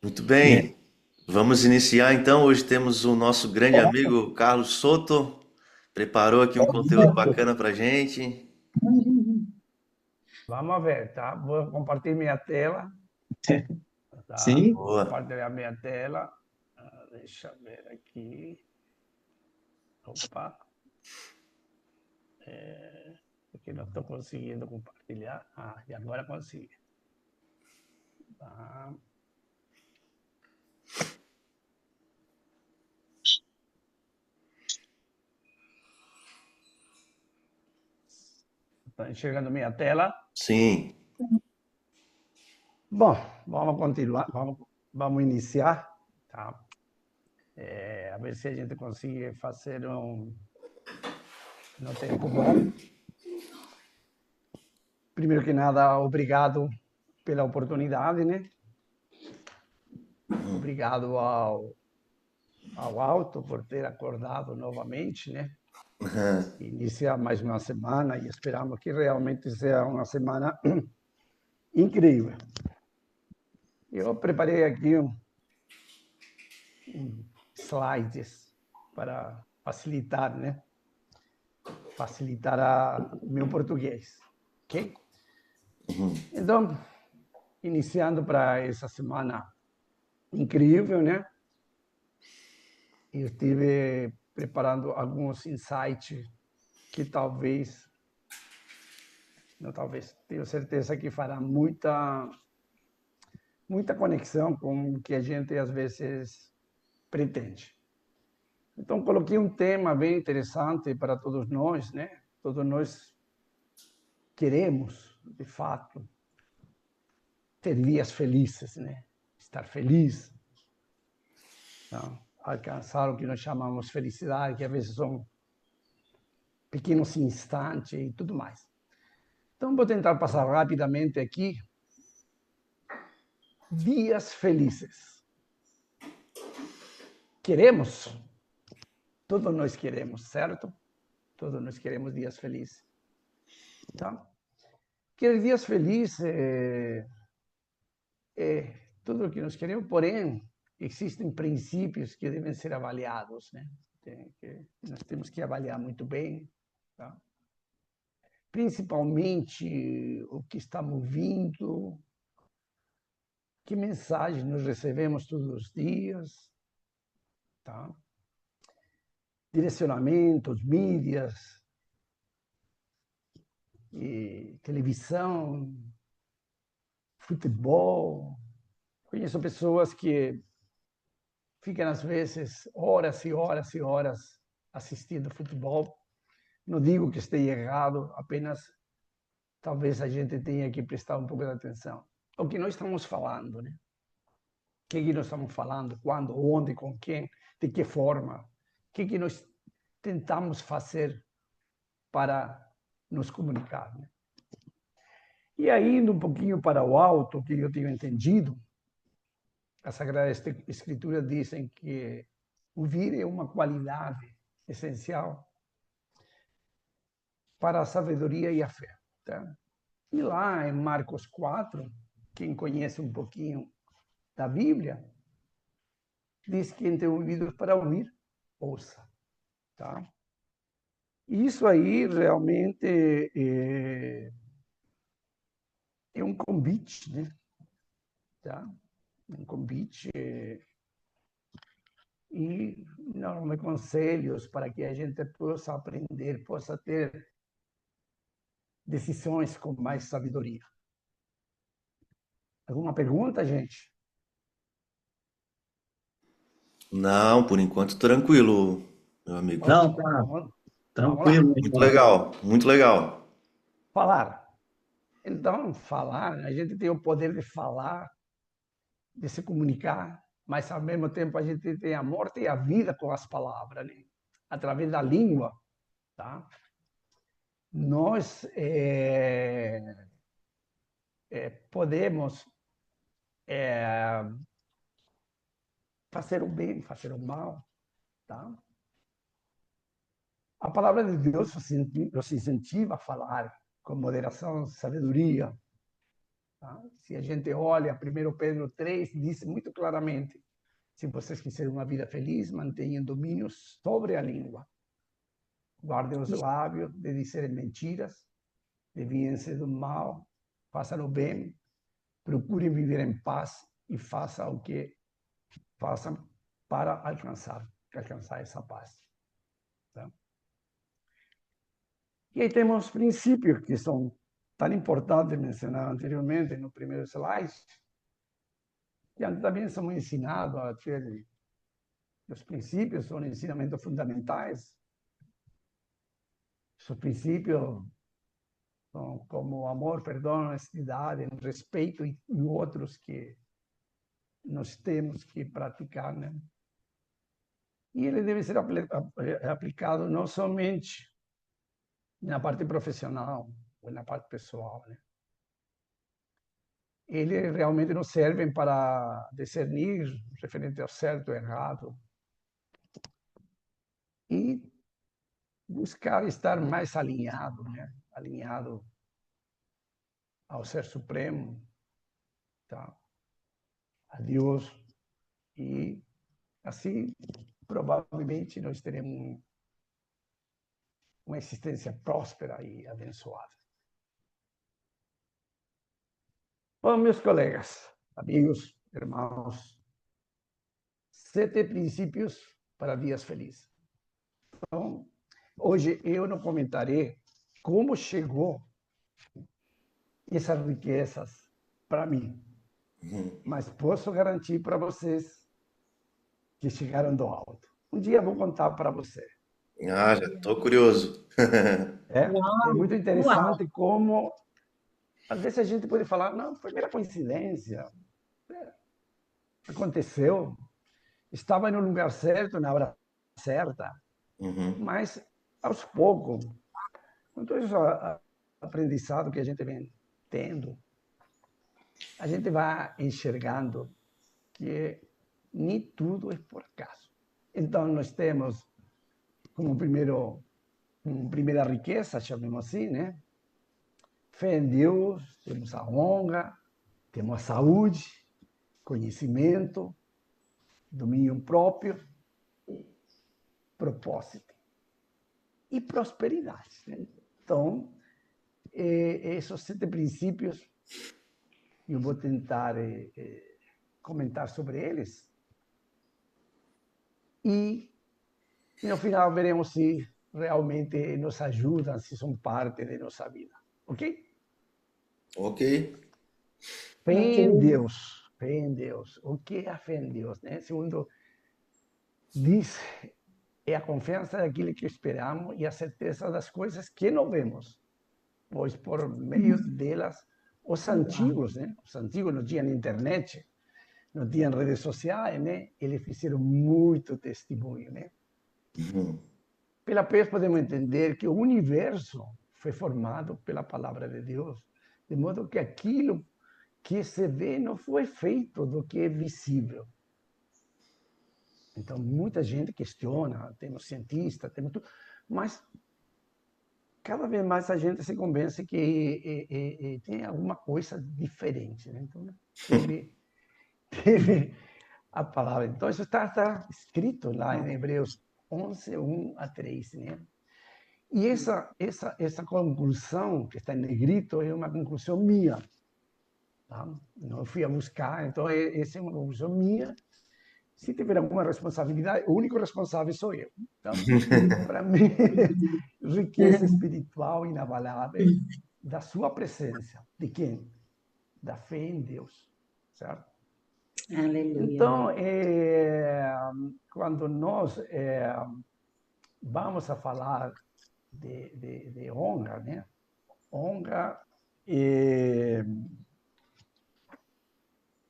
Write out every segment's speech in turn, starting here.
Muito E aí, bem, vamos iniciar então. Hoje temos o nosso grande amigo Carlos Soto. Preparou aqui um conteúdo bacana pra gente. Vamos ver, tá? Vou compartilhar minha tela, tá? sim, Boa. Compartilhar minha tela. Deixa eu ver aqui. Opa, porque não estou conseguindo compartilhar. E agora consegui. Tá? Está enxergando minha tela? Sim. Bom, vamos continuar, vamos iniciar, tá? A ver se a gente consegue fazer no tempo bom. Primeiro que nada, obrigado pela oportunidade, né? Obrigado ao Alto por ter acordado novamente, né? Iniciar mais uma semana e esperamos que realmente seja uma semana incrível. Eu preparei aqui slides para facilitar, né? Facilitar o meu português, ok? Então, iniciando para essa semana incrível, né? Eu estive preparando alguns insights que talvez, não talvez, tenho certeza que fará muita conexão com o que a gente às vezes pretende. Então, coloquei um tema bem interessante para todos nós, né? Todos nós queremos, de fato, ter dias felizes, né? Estar feliz, não? Alcançar o que nós chamamos felicidade, que às vezes são pequenos instantes e tudo mais. Então, vou tentar passar rapidamente aqui dias felizes. Queremos, todos nós queremos, certo? Todos nós queremos dias felizes. Tá? Querer dias felizes é tudo o que nós queremos, porém, existem princípios que devem ser avaliados, né? Nós temos que avaliar muito bem, tá? Principalmente o que estamos ouvindo, que mensagem nós recebemos todos os dias, tá? Direcionamentos, mídias, e televisão, futebol. Conheço pessoas que ficam, às vezes, horas e horas e horas assistindo futebol. Não digo que esteja errado, apenas talvez a gente tenha que prestar um pouco de atenção. O que nós estamos falando, né? O que nós estamos falando, quando, onde, com quem, de que forma, o que nós tentamos fazer para nos comunicar, né? E aí, indo um pouquinho para o alto, que eu tenho entendido, a Sagrada Escritura dizem que ouvir é uma qualidade essencial para a sabedoria e a fé. Tá? E lá em Marcos 4, quem conhece um pouquinho da Bíblia, diz que quem tem ouvidos para ouvir, ouça. Tá? E isso aí realmente é um convite, né? Tá? Um convite e normalmente conselhos para que a gente possa aprender, possa ter decisões com mais sabedoria. Alguma pergunta, gente? Não, por enquanto tranquilo, meu amigo. não, Ok, tá vamos lá. tranquilo, Muito então. legal, muito legal. Falar. Então, falar, a gente tem o poder de falar, de se comunicar, mas ao mesmo tempo a gente tem a morte e a vida com as palavras, né? Através da língua, tá? Nós podemos é, fazer o bem, fazer o mal, tá? A palavra de Deus nos incentiva a falar com moderação, sabedoria, Tá? Se a gente olha, 1 Pedro 3 diz muito claramente, se vocês quiserem uma vida feliz, mantenham domínio sobre a língua. Guardem os lábios de dizer mentiras, desviem-se do mal, façam o bem, procurem viver em paz e façam o que façam para alcançar essa paz. Tá? E aí temos princípios que são tão importantes, mencionados anteriormente no primeiro slide, que também são ensinados a ter os princípios, são ensinamentos fundamentais. Os princípios são como amor, perdão, honestidade, respeito e outros que nós temos que praticar, né? E ele deve ser aplicado não somente na parte profissional ou na parte pessoal, né? Ele realmente nos servem para discernir referente ao certo e errado e buscar estar mais alinhado, né? Alinhado ao Ser Supremo, tá? A Deus, e assim provavelmente nós teremos uma existência próspera e abençoada. Bom, meus colegas, amigos, irmãos, 7 princípios para dias felizes. Então, hoje eu não comentarei como chegou essas riquezas para mim, mas posso garantir para vocês que chegaram do alto. Um dia eu vou contar para você. Ah, já estou curioso. É Uau, muito uau. interessante como, às vezes, a gente pode falar, não, foi mera coincidência. Aconteceu, estava no lugar certo, na hora certa, Uhum. mas aos poucos, com todo esse aprendizado que a gente vem tendo, a gente vai enxergando que nem tudo é por acaso. Então, nós temos como primeira riqueza, chamemos assim, né? Fé em Deus, temos a honra, temos a saúde, conhecimento, domínio próprio, propósito e prosperidade. Né? Então, esses 7 princípios, eu vou tentar comentar sobre eles e no final veremos se realmente nos ajudam, se são parte de nossa vida. Ok? Ok. Fé Ok. em Deus. Fé em Deus. O que é a fé em Deus? Né? Segundo diz, é a confiança daquilo que esperamos e a certeza das coisas que não vemos, pois por meio delas, os Uau. antigos, né? Os antigos não tinham internet, não tinham redes sociais, né? Eles fizeram muito testemunho, né? Uhum. Pela fé podemos entender que o universo foi formado pela palavra de Deus, de modo que aquilo que se vê não foi feito do que é visível. Então, muita gente questiona, temos cientistas, temos tudo, mas cada vez mais a gente se convence que tem alguma coisa diferente. Né? Então, teve a palavra. Então, isso está escrito lá em Hebreus 11, 1 a 3. Né? E essa conclusão que está em negrito é uma conclusão minha. Tá? Não fui a buscar, então essa é uma conclusão minha. Se tiver alguma responsabilidade, o único responsável sou eu. Então, para mim, riqueza espiritual inabalável da sua presença. De quem? Da fé em Deus. Certo? Aleluia. Então, quando nós vamos a falar de honra, né? Honra é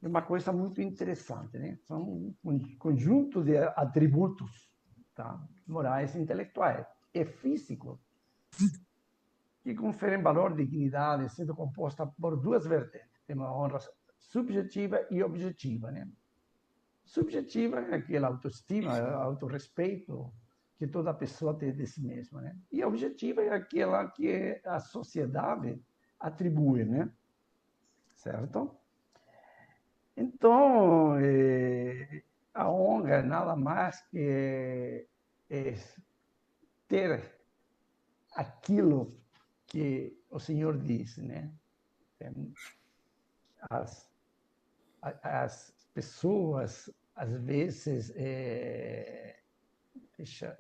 uma coisa muito interessante, né? São um conjunto de atributos, tá? Morais, intelectuais e físicos que conferem valor e dignidade, sendo composta por 2 vertentes. Temos a honra subjetiva e objetiva, né? Subjetiva é aquela autoestima, autorrespeito que toda pessoa tem de si mesma, né? E a objetiva é aquela que a sociedade atribui, né? certo? Então, a honra nada mais que é ter aquilo que o Senhor diz, né? As, as pessoas, às vezes,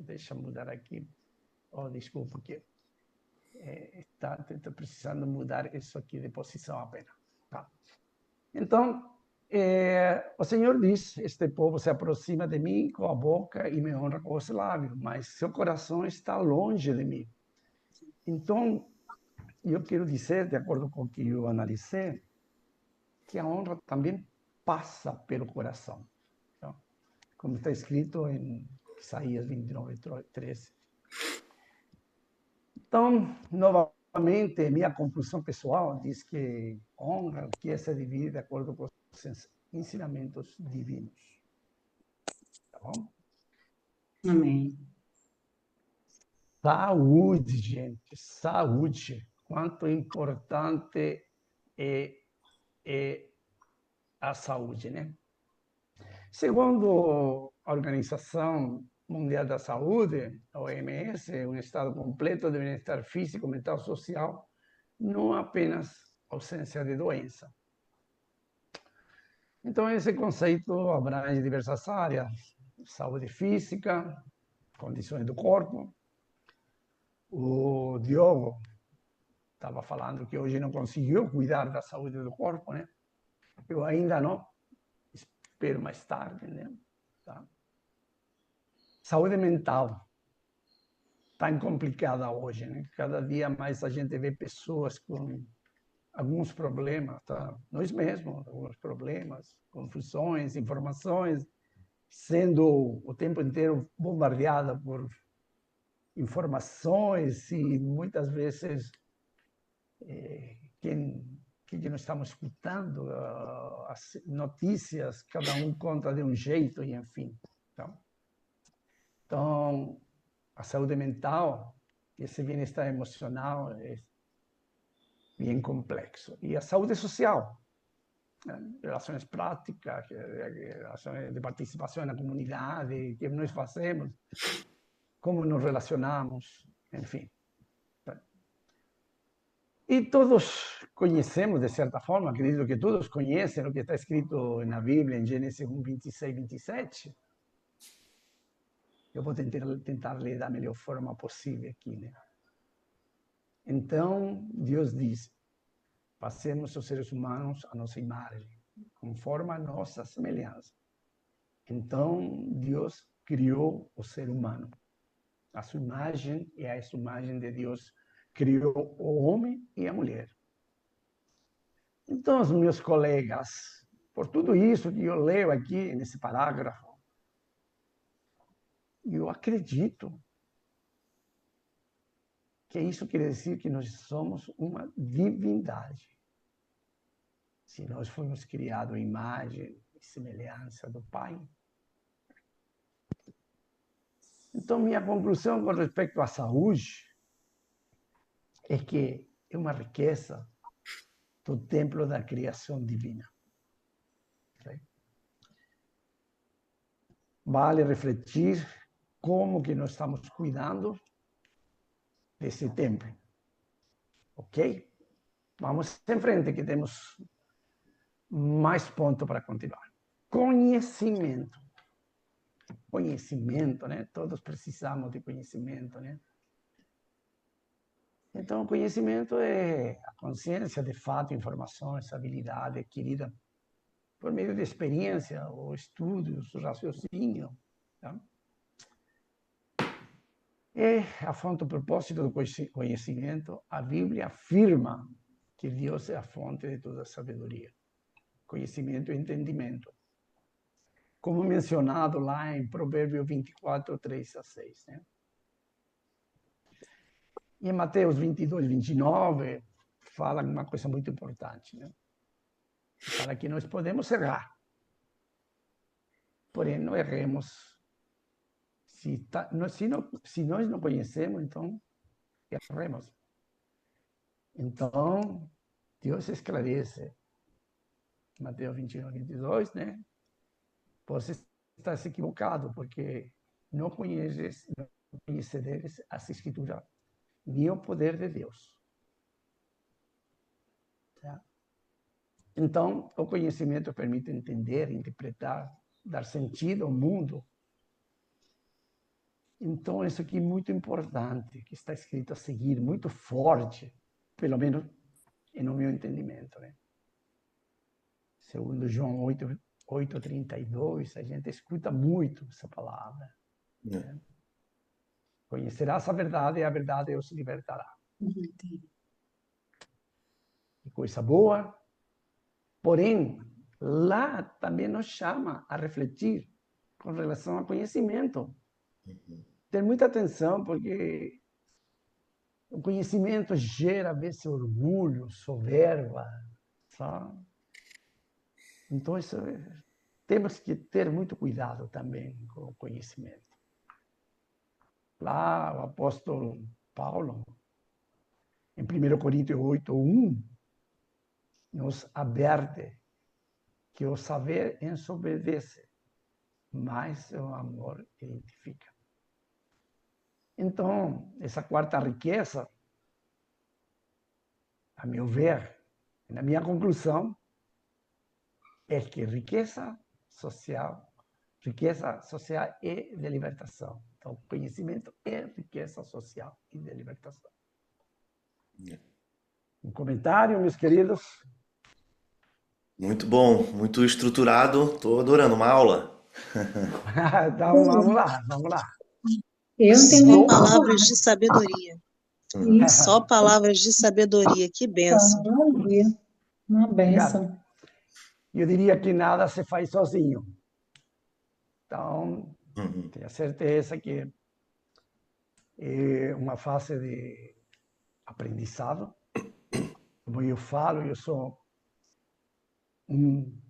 deixa mudar aqui, oh, desculpa, porque está precisando mudar isso aqui de posição apenas. Tá. Então, o Senhor diz, este povo se aproxima de mim com a boca e me honra com os lábios, mas seu coração está longe de mim. Então, eu quero dizer, de acordo com o que eu analisei, que a honra também passa pelo coração. Então, como está escrito em Isaías 29, 13. Então, novamente, minha conclusão pessoal diz que honra que se divide de acordo com os ensinamentos divinos. Tá bom? Amém. Saúde, gente, saúde. Quanto importante é a saúde, né? Segundo a Organização Mundial da Saúde, a OMS, um estado completo de bem-estar físico, mental, social, não apenas ausência de doença. Então, esse conceito abrange diversas áreas: saúde física, condições do corpo. O Diogo estava falando que hoje não conseguiu cuidar da saúde do corpo, né? Eu ainda não, espero mais tarde, né? Tá? Saúde mental, tão complicada hoje, né? Cada dia mais a gente vê pessoas com alguns problemas, tá? Nós mesmos, alguns problemas, confusões, informações, sendo o tempo inteiro bombardeada por informações e muitas vezes que nós estamos escutando, as notícias, cada um conta de um jeito e enfim. Então, a saúde mental, esse bem-estar emocional é bem complexo. E a saúde social, relações práticas, relações de participação na comunidade, que nós fazemos, como nos relacionamos, enfim. E todos conhecemos, de certa forma, acredito que todos conhecem o que está escrito na Bíblia, em Gênesis 1, 26, 27. Eu vou tentar ler da melhor forma possível aqui, né? Então, Deus diz: façamos os seres humanos a nossa imagem, conforme a nossa semelhança. Então, Deus criou o ser humano. A sua imagem e a imagem de Deus criou o homem e a mulher. Então, os meus colegas, por tudo isso que eu leio aqui nesse parágrafo, eu acredito que isso quer dizer que nós somos uma divindade. Se nós fomos criados à imagem e semelhança do Pai. Então, minha conclusão com respeito à saúde é que é uma riqueza do templo da criação divina. Vale refletir como que nós estamos cuidando desse templo. Ok? Vamos em frente, que temos mais ponto para continuar. Conhecimento. Conhecimento, né? Todos precisamos de conhecimento, né? Então, o conhecimento é a consciência de fato, informações, habilidade adquirida por meio de experiência, ou estudos, raciocínio. Tá? É a fonte, o propósito do conhecimento. A Bíblia afirma que Deus é a fonte de toda a sabedoria. Conhecimento e entendimento. Como mencionado lá em Provérbios 24, 3 a 6. Né? E em Mateus 22, 29, fala uma coisa muito importante. Né? Fala que nós podemos errar. Porém, não erremos. Se nós não conhecemos, então erremos. Então, Deus esclarece Mateus 21, 22, né? Você está equivocado, porque não conheceres as Escrituras, nem o poder de Deus. Tá? Então, o conhecimento permite entender, interpretar, dar sentido ao mundo. Então, isso aqui é muito importante, que está escrito a seguir, muito forte, pelo menos no meu entendimento, né? Segundo João 8:32, a gente escuta muito essa palavra. Né? Conhecerás a verdade e a verdade os libertará. Que coisa boa. Porém, lá também nos chama a refletir com relação ao conhecimento. Ter muita atenção, porque o conhecimento gera, às vezes, orgulho, soberba, sabe? Então, temos que ter muito cuidado também com o conhecimento. Lá, o apóstolo Paulo, em 1 Coríntios 8:1, nos adverte que o saber ensoberbece, mas o amor edifica. Então, essa quarta riqueza, a meu ver, na minha conclusão, é que riqueza social e de libertação. Então, conhecimento é riqueza social e de libertação. Um comentário, meus queridos? Muito bom, muito estruturado. Estou adorando uma aula. Então, vamos lá, vamos lá. Eu não tenho Só nem palavras de sabedoria. isso. Só palavras de sabedoria. Que bênção. Maravilha. Uma Obrigado. benção. Eu diria que nada se faz sozinho. Então, tenha certeza que é uma fase de aprendizado. Como eu falo, eu sou um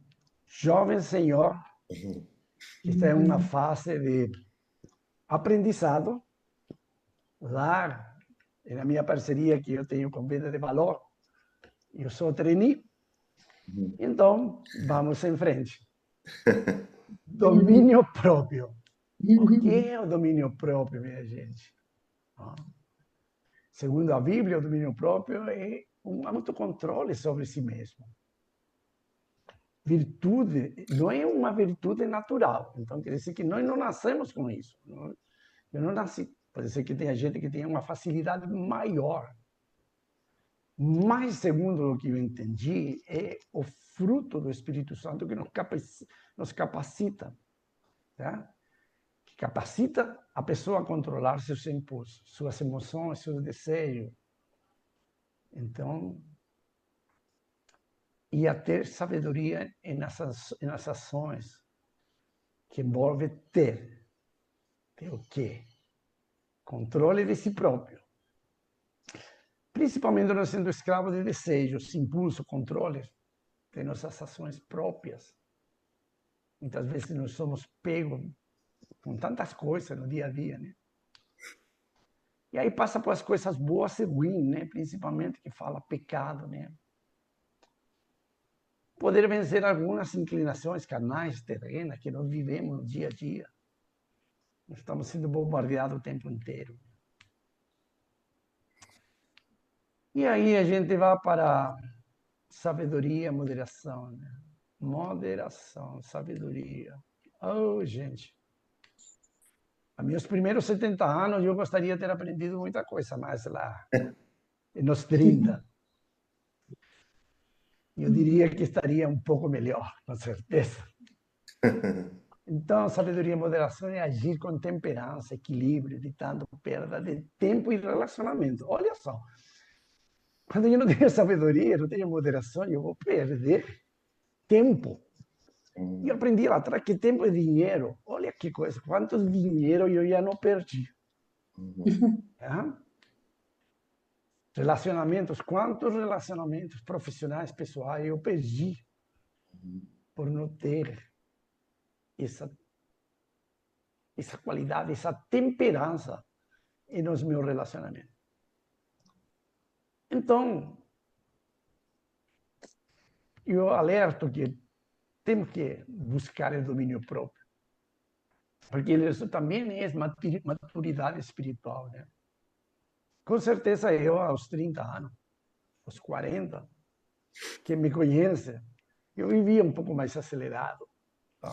jovem senhor que está em uma fase de aprendizado. Lá, na minha parceria que eu tenho com Vida de Valor, eu sou trainee. Então, vamos em frente. Domínio próprio. O que é o domínio próprio, minha gente? Segundo a Bíblia, o domínio próprio é um autocontrole sobre si mesmo. Virtude não é uma virtude natural. Então, quer dizer que nós não nascemos com isso. Eu não nasci. Pode ser que tenha gente que tenha uma facilidade maior. Mas, segundo o que eu entendi, é o fruto do Espírito Santo que nos capacita. Tá? Que capacita a pessoa a controlar seus impulsos, suas emoções, seus desejos. Então, e a ter sabedoria nas ações, que envolve ter o quê? Controle de si próprio. Principalmente não sendo escravo de desejos, impulso, controle de nossas ações próprias. Muitas vezes nós somos pegos com tantas coisas no dia a dia, né? E aí passa por as coisas boas e ruins, né? Principalmente que fala pecado, né? Poder vencer algumas inclinações carnais, terrenas, que nós vivemos no dia a dia. Nós estamos sendo bombardeados o tempo inteiro. E aí a gente vai para sabedoria, moderação, né? Moderação, sabedoria. Oh, gente. A meus primeiros 70 anos, eu gostaria de ter aprendido muita coisa mais lá, nos 30. Eu diria que estaria um pouco melhor, com certeza. Então, sabedoria e moderação é agir com temperança, equilíbrio, evitando perda de tempo e relacionamento. Olha só, quando eu não tenho sabedoria, não tenho moderação, eu vou perder tempo. E eu aprendi lá atrás que tempo é dinheiro. Olha que coisa, quanto dinheiro eu já não perdi. Relacionamentos, quantos relacionamentos profissionais, pessoais eu perdi por não ter essa qualidade, essa temperança nos meus relacionamentos. Então, eu alerto que temos que buscar o domínio próprio, porque isso também é maturidade espiritual, né? Com certeza eu, aos 30 anos, aos 40, quem me conhece, eu vivia um pouco mais acelerado. Tá?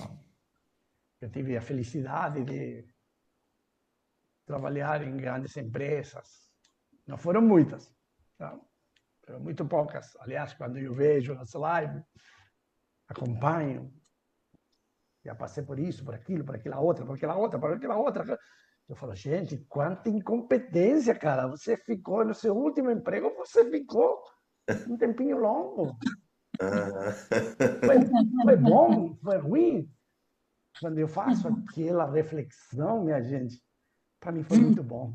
Eu tive a felicidade de trabalhar em grandes empresas. Não foram muitas, tá? Pero muito poucas. Aliás, quando eu vejo nas lives, acompanho, já passei por isso, por aquilo, por aquela outra, por aquela outra, por aquela outra. Eu falo, gente, quanta incompetência, cara. Você ficou no seu último emprego, você ficou um tempinho longo. Ah. Foi bom, foi ruim. Quando eu faço aquela reflexão, minha gente, para mim foi muito bom.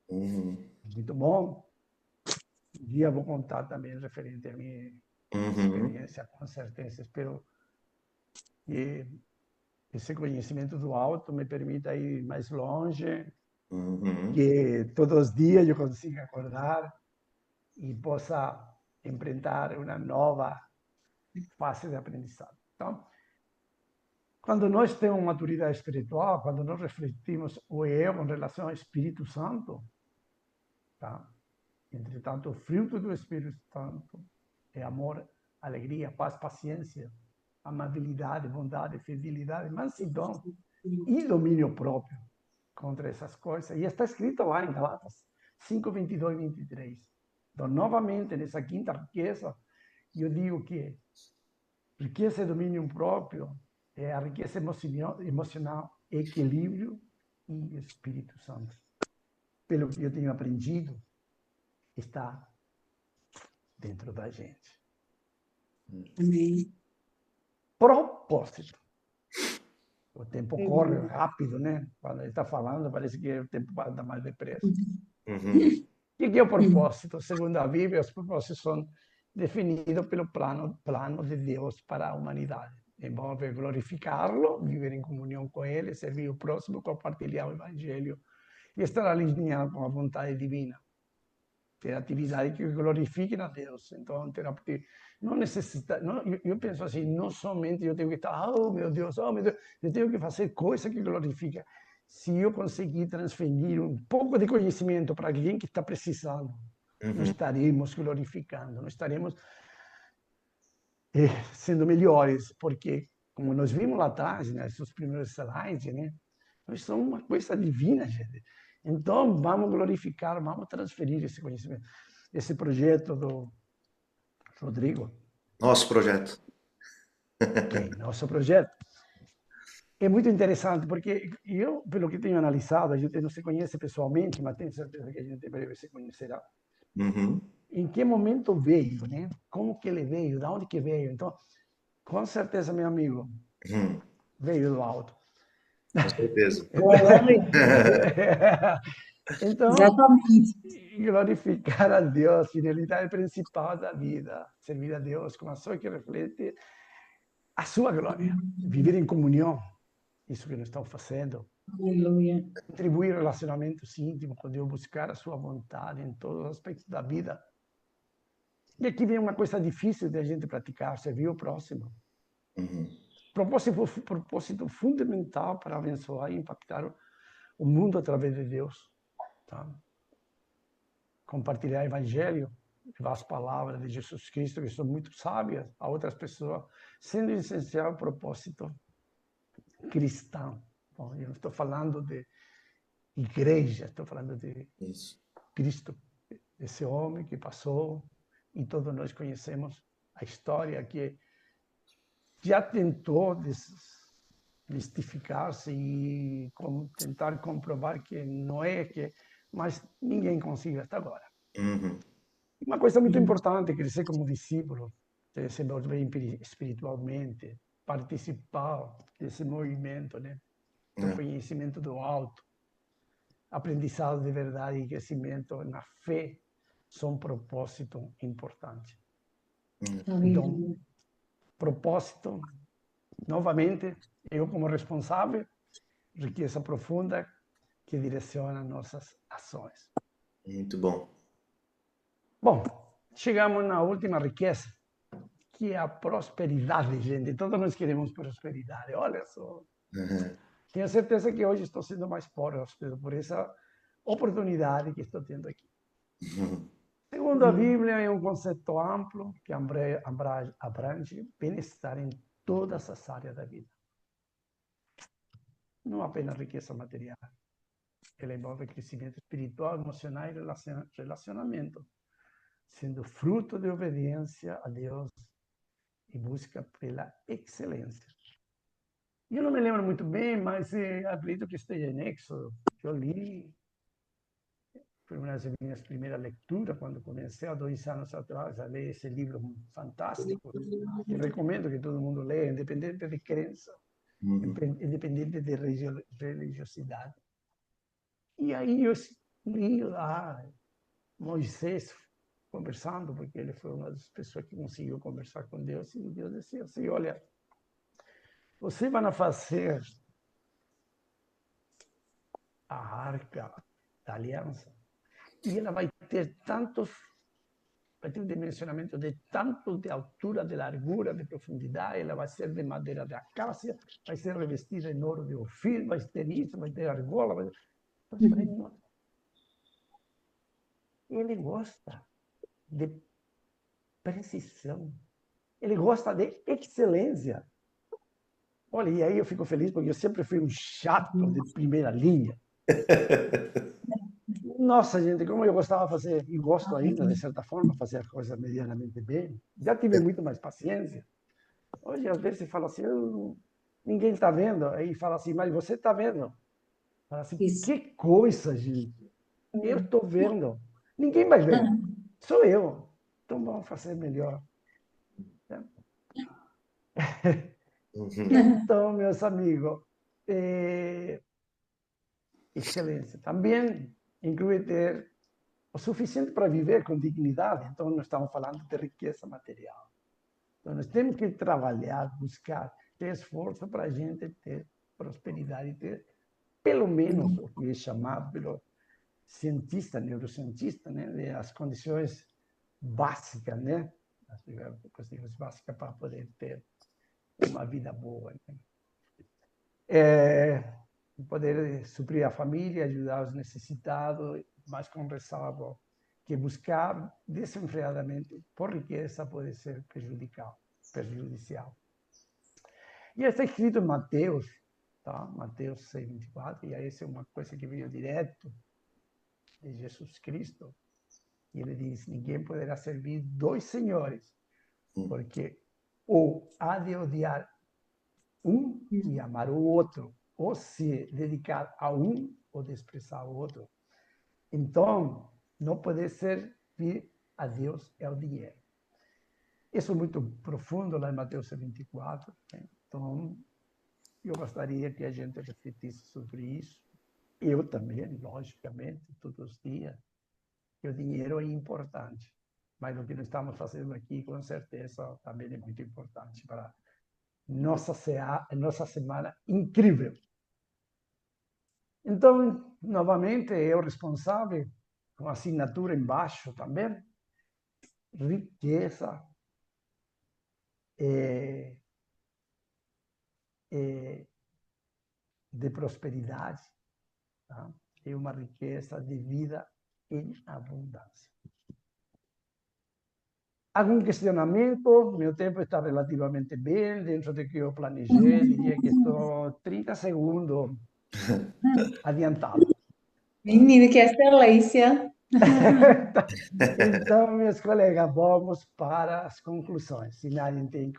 Uhum. Muito bom. Um dia eu vou contar também referente à minha Uhum. experiência, com certeza. Espero que esse conhecimento do alto me permita ir mais longe, Uhum. que todos os dias eu consiga acordar e possa enfrentar uma nova fase de aprendizado. Então, quando nós temos maturidade espiritual, quando nós refletimos o eu com relação ao Espírito Santo, tá? Entretanto, o fruto do Espírito Santo é amor, alegria, paz, paciência, amabilidade, bondade, fidelidade, mansidão e domínio próprio contra essas coisas. E está escrito lá em Galatas 5, 22 e 23. Então, novamente, nessa quinta riqueza, eu digo que riqueza e domínio próprio é a riqueza emocional, equilíbrio e Espírito Santo. Pelo que eu tenho aprendido, está dentro da gente. Amém. Propósito. O tempo corre rápido, né? Quando ele está falando, parece que o tempo anda mais depressa. Uhum. O que é o propósito? Segundo a Bíblia, os propósitos são definidos pelo plano de Deus para a humanidade. Envolve glorificá-lo, viver em comunhão com Ele, servir o próximo, compartilhar o Evangelho e estar alinhado com a vontade divina. Ter atividades que glorifiquem a Deus. Então, não necessita, não, eu penso assim, não somente eu tenho que estar, oh meu Deus, eu tenho que fazer coisa que glorifica. Se eu conseguir transferir um pouco de conhecimento para alguém que está precisando, nós Uhum. estaremos glorificando, nós estaremos sendo melhores, porque, como nós vimos lá atrás, nesses primeiros slides, né, nós somos uma coisa divina, gente. Então, vamos glorificar, vamos transferir esse conhecimento. Esse projeto do Rodrigo, Nosso projeto. ok, nosso projeto, é muito interessante, porque eu, pelo que tenho analisado, a gente não se conhece pessoalmente, mas tenho certeza que a gente breve se conhecerá. Uhum. Em que momento veio, né? Como que ele veio, de onde que veio? Então, com certeza, meu amigo, Uhum. veio do alto. Com certeza. Então, Exatamente. glorificar a Deus, fidelidade principal da vida, servir a Deus com ações que reflete a sua glória, viver em comunhão, isso que nós estamos fazendo, Aleluia. contribuir em relacionamentos íntimos com Deus, buscar a sua vontade em todos os aspectos da vida. E aqui vem uma coisa difícil de a gente praticar, servir o próximo. Uhum. Propósito fundamental para abençoar e impactar o mundo através de Deus. Tá? Compartilhar o evangelho, levar as palavras de Jesus Cristo, que são muito sábias, a outras pessoas, sendo essencial o propósito cristão. Bom, eu não estou falando de igreja, estou falando de Isso. Cristo, esse homem que passou, e todos nós conhecemos a história que já tentou desmistificar-se e tentar comprovar que não é que, mas ninguém conseguiu até agora. Uhum. Uma coisa muito importante é crescer como discípulo, desenvolver espiritualmente, participar desse movimento, né? Do É. conhecimento do alto, aprendizado de verdade e crescimento na fé são propósito importante. Então, Aleluia. propósito, novamente, eu como responsável, riqueza profunda que direciona nossas ações. Muito bom. Bom, chegamos na última riqueza, que é a prosperidade, gente. Todos nós queremos prosperidade, olha só. Tenho certeza que hoje estou sendo mais próspero por essa oportunidade que estou tendo aqui. Segundo a Bíblia, é um conceito amplo que abrange bem-estar em todas as áreas da vida. Não apenas riqueza material. Ela envolve crescimento espiritual, emocional e relacionamento, sendo fruto de obediência a Deus e busca pela excelência. Eu não me lembro muito bem, mas acredito que esteja em Éxodo. Eu li, foi uma das minhas primeiras leituras, quando comecei há 2 anos atrás a ler esse livro fantástico, que recomendo que todo mundo leia, independente de crença, independente de religiosidade. E aí eu li lá Moisés conversando, porque ele foi uma das pessoas que conseguiu conversar com Deus, e Deus dizia assim, olha, vocês vão fazer a arca da aliança, e ela vai ter um dimensionamento de tanto de altura, de largura, de profundidade, ela vai ser de madeira de acácia, vai ser revestida em ouro de Ofir, vai ter isso, vai ter argola, vai ter... Ele gosta de precisão, ele gosta de excelência. Olha, e aí eu fico feliz porque eu sempre fui um chato de primeira linha. Nossa, gente, como eu gostava de fazer, e gosto ainda, de certa forma, fazer as coisas medianamente bem. Já tive muito mais paciência. Hoje, às vezes, fala assim, ninguém está vendo. Aí fala assim, mas você está vendo. Fala assim, que coisa, gente. Eu estou vendo. Ninguém vai ver. Sou eu. Então, vamos fazer melhor. Então, meus amigos, excelência também inclui ter o suficiente para viver com dignidade. Então, não estamos falando de riqueza material. Então, nós temos que trabalhar, buscar, ter esforço para a gente ter prosperidade, ter pelo menos o que é chamado pelo cientista, neurocientista, né, as condições básicas, né, as condições básicas para poder ter uma vida boa, né? Poder suprir a família, ajudar os necessitados, mas com ressalva que buscar desenfreadamente por riqueza pode ser prejudicial. E está escrito em Mateus, tá? Mateus 6:24, e essa é uma coisa que veio direto de Jesus Cristo. E ele diz, ninguém poderá servir 2 senhores, porque ou há de odiar um e amar o outro, ou se dedicar a um ou desprezar o outro. Então, não pode servir a Deus e ao dinheiro. Isso é muito profundo lá em Mateus 24. Né? Então, eu gostaria que a gente refletisse sobre isso. Eu também, logicamente, todos os dias. Que o dinheiro é importante. Mas o que nós estamos fazendo aqui, com certeza, também é muito importante para nossa semana incrível. Então, novamente, eu responsável, com assinatura embaixo também, riqueza de prosperidade, tá? E uma riqueza de vida em abundância. Algum questionamento? Meu tempo está relativamente bem, dentro do que eu planejei, diria que estou 30 segundos adiantado. Menino, que excelência! Então, meus colegas, vamos para as conclusões. Se nadie tem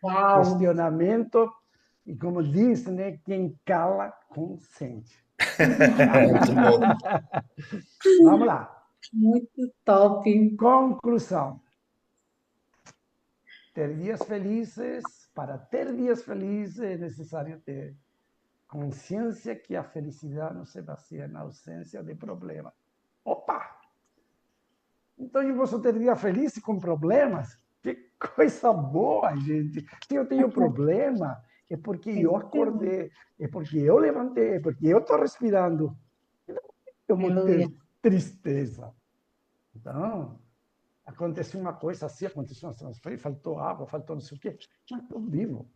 Uau! questionamento, e como diz, né, quem cala, consente. Muito bom. Vamos lá. Muito top! Conclusão. Ter dias felizes, para ter dias felizes é necessário ter consciência que a felicidade não se baseia na ausência de problemas. Opa! Então eu posso ter dia feliz com problemas? Que coisa boa, gente! Se eu tenho problema, é porque eu acordei, é porque eu levantei, é porque eu estou respirando. Eu vou ter tristeza. Então, aconteceu uma coisa assim, aconteceu uma transferência, faltou água, faltou não sei o quê. Mas estou vivo.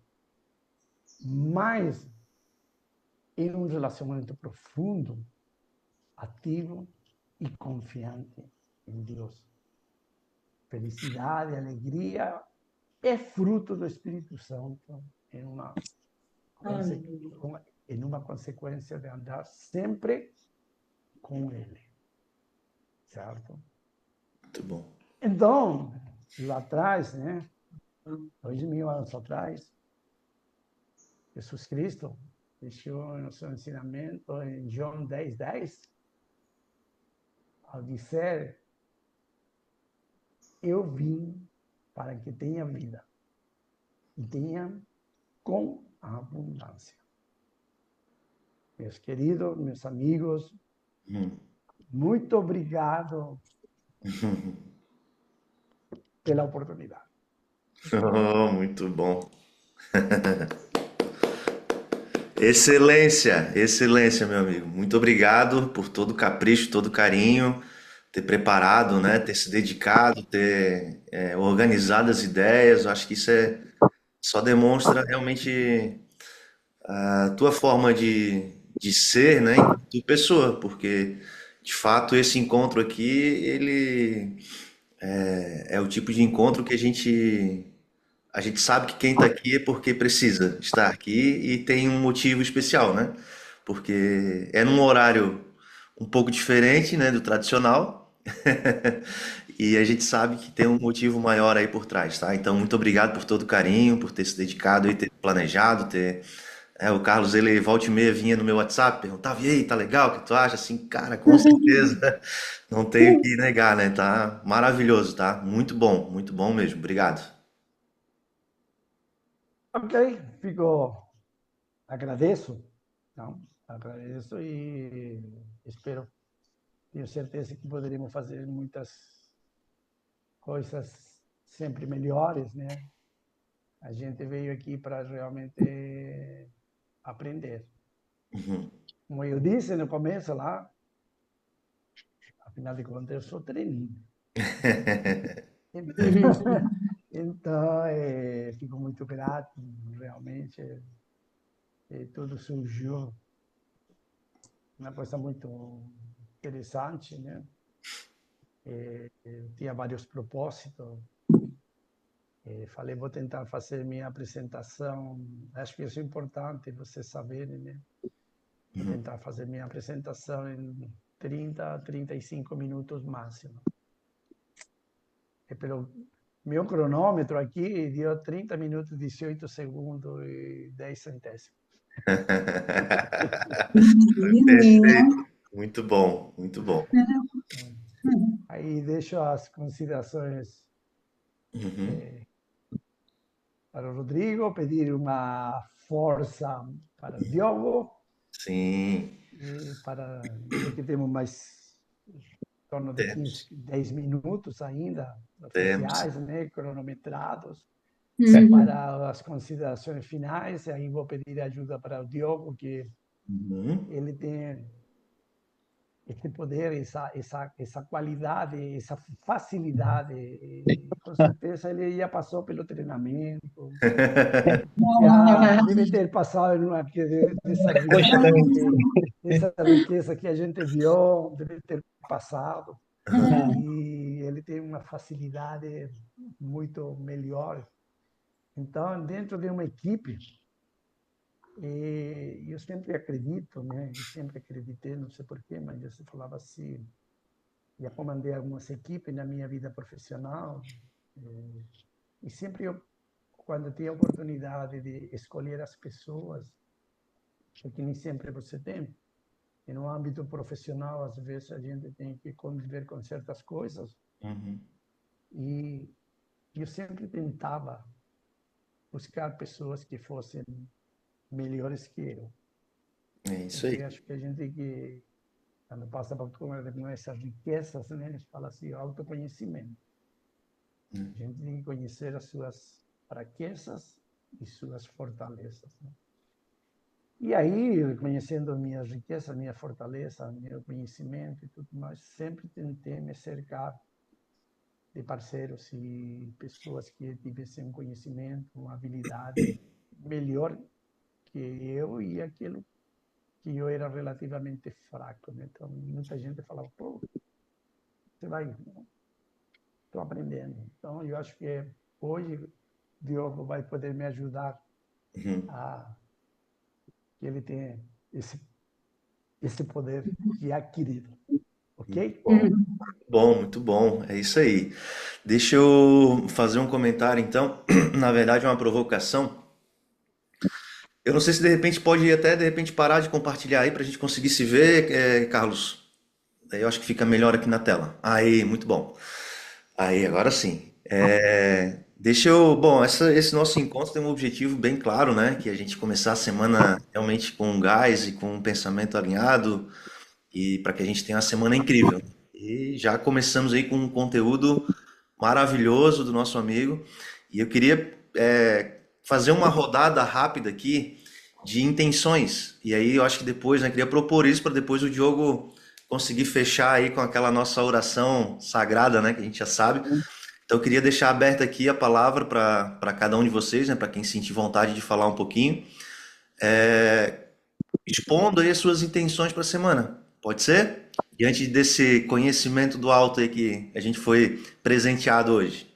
Mas em um relacionamento profundo, ativo e confiante em Deus. Felicidade, alegria é fruto do Espírito Santo em uma consequência de andar sempre com Ele, certo? Muito bom. Então, lá atrás, né, 2000 anos atrás, Jesus Cristo deixou no seu ensinamento em João 10:10, ao dizer: eu vim para que tenha vida e tenha com abundância. Meus queridos, meus amigos, muito obrigado pela oportunidade. Oh, muito bom. Excelência, excelência, meu amigo. Muito obrigado por todo o capricho, todo o carinho, ter preparado, né? Ter se dedicado, ter organizado as ideias. Eu acho que isso só demonstra realmente a tua forma de ser, né? Enquanto pessoa, porque de fato esse encontro aqui, ele é o tipo de encontro que a gente sabe que quem está aqui é porque precisa estar aqui e tem um motivo especial, né? Porque é num horário um pouco diferente, né, do tradicional. E a gente sabe que tem um motivo maior aí por trás, tá? Então, muito obrigado por todo o carinho, por ter se dedicado e ter planejado, o Carlos, ele volta e meia vinha no meu WhatsApp, perguntava, e aí, tá legal? O que tu acha? Assim, cara, com certeza. Não tenho que negar, né? Tá maravilhoso, tá? Muito bom mesmo. Obrigado. Ok, fico, agradeço, não? Agradeço e espero, tenho certeza que poderemos fazer muitas coisas sempre melhores, né? A gente veio aqui para realmente aprender. Como eu disse no começo lá, afinal de contas, eu sou treininho. Então, então fico muito grato, realmente. Tudo surgiu uma coisa muito interessante, né? Eu tinha vários propósitos. Falei, vou tentar fazer minha apresentação. Acho que isso é importante vocês saberem, né? Vou tentar fazer minha apresentação em 30 a 35 minutos máximo. E pelo meu cronômetro aqui, deu 30 minutos, 18 segundos e 10 centésimos. Menino. Perfeito. Muito bom, muito bom. Aí deixo as considerações para o Rodrigo, pedir uma força para o Diogo, Sim, porque temos mais em torno de 15, temos, 10 minutos ainda temos. oficiais, né, cronometrados, Uhum. para as considerações finais. Aí vou pedir ajuda para o Diogo, que Uhum. ele tem esse poder, essa qualidade, essa facilidade. E, com certeza ele já passou pelo treinamento, já deve ter passado dessa riqueza que a gente viu, deve ter passado. E ele tem uma facilidade muito melhor. Então, dentro de uma equipe, eu sempre acredito, né? Eu sempre acreditei, não sei porquê, mas eu sempre falava assim, já comandei algumas equipes na minha vida profissional, e sempre eu, quando tinha a oportunidade de escolher as pessoas, porque nem sempre você tem, e no âmbito profissional, às vezes a gente tem que conviver com certas coisas, Uhum. e eu sempre tentava buscar pessoas que fossem melhores que eu, É isso porque aí. acho que a gente tem que, quando passa por essas riquezas, né, eles falam assim, autoconhecimento. A gente tem que conhecer as suas fraquezas e suas fortalezas, né? E aí, conhecendo minhas riquezas, minha fortaleza, meu conhecimento e tudo mais, sempre tentei me cercar de parceiros e pessoas que tivessem um conhecimento, uma habilidade melhor que eu e aquilo que eu era relativamente fraco, né? Então, muita gente falava, pô, você vai, estou aprendendo. Então, eu acho que hoje Diogo vai poder me ajudar Uhum. a que ele tenha esse poder que é adquirido, ok? Bom, bom, muito bom. É isso aí. Deixa eu fazer um comentário, então. Na verdade, é uma provocação. Eu não sei se de repente pode até de repente parar de compartilhar aí para a gente conseguir se ver, Carlos. Daí eu acho que fica melhor aqui na tela. Aí, muito bom. Aí, agora sim. Deixa eu. Bom, esse nosso encontro tem um objetivo bem claro, né? Que é a gente começar a semana realmente com gás e com um pensamento alinhado e para que a gente tenha uma semana incrível. E já começamos aí com um conteúdo maravilhoso do nosso amigo. E eu queria fazer uma rodada rápida aqui de intenções. E aí eu acho que depois, né, queria propor isso para depois o Diogo conseguir fechar aí com aquela nossa oração sagrada, né, que a gente já sabe. Então eu queria deixar aberta aqui a palavra para cada um de vocês, né, para quem sentir vontade de falar um pouquinho, expondo aí as suas intenções para a semana. Pode ser? Diante desse conhecimento do alto aí que a gente foi presenteado hoje.